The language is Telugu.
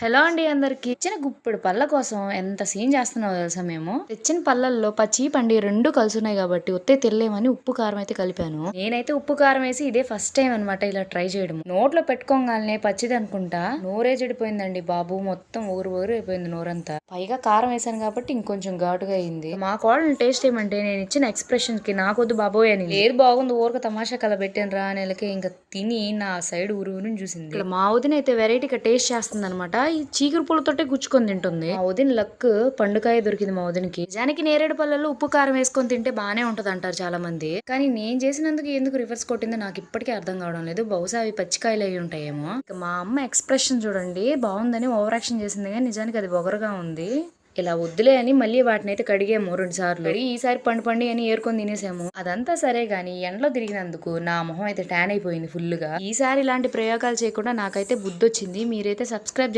హలో అండి అందరికి. తెచ్చిన గుప్పెడు పళ్ళ కోసం ఎంత సీన్ చేస్తున్నావో తెలుసా? మేము తెచ్చిన పళ్ళల్లో పచ్చి పండి రెండు కలుసున్నాయి కాబట్టి ఒత్తే తెల్లేమని ఉప్పు కారం అయితే కలిపాను. నేనైతే ఉప్పు కారం వేసి ఇదే ఫస్ట్ టైం అనమాట ఇలా ట్రై చేయడం. నోట్లో పెట్టుకోగానే పచ్చిది అనుకుంటా నోరే చెడిపోయిందండి బాబు. మొత్తం ఊరు అయిపోయింది నోరంతా. పైగా కారం వేసాను కాబట్టి ఇంకొంచెం ఘాటుగా అయింది. మా కోడలు టేస్ట్ ఏమంటే నేను ఇచ్చిన ఎక్స్ప్రెషన్ కి నాకొద్దు బాబోయ్ అని. లేదు బాగుంది ఊరక తమాషా కల పెట్టాను రా నెలకి ఇంకా తిని నా సైడ్ ఊరు చూసింది. ఇక్కడ మా వదిన అయితే వెరైటీగా టేస్ట్ చేస్తుంది అనమాట. ఈ చీకురు పూలతోటే గుచ్చుకొని తింటుంది. మా వదిన లక్ పండుకాయ దొరికింది మా వదినకి. నిజానికి నేరేడు పళ్ళల్లో ఉప్పు కారం వేసుకొని తింటే బానే ఉంటది అంటారు చాలా మంది. కానీ నేను చేసినందుకు ఎందుకు రివర్స్ కొట్టిందో నాకు ఇప్పటికీ అర్థం కావడం లేదు. బహుశా అవి పచ్చికాయలు అయి ఉంటాయేమో. ఇక మా అమ్మ ఎక్స్ప్రెషన్ చూడండి, బాగుందని ఓవర్ యాక్షన్ చేసింది కానీ నిజానికి అది ఒగరుగా ఉంది. ఇలా వద్దులే అని మళ్ళీ వాటిని అయితే కడిగాము 2 సార్లు. ఈసారి పండు అని ఏరుకొని తినేసాము. అదంతా సరే గాని ఎండలో తిరిగినందుకు నా మొహం అయితే ట్యాన్ అయిపోయింది ఫుల్ గా. ఈసారి ఇలాంటి ప్రయోగాలు చేయకుండా నాకైతే బుద్ధి వచ్చింది. మీరైతే సబ్స్క్రైబ్ చేసుకోండి.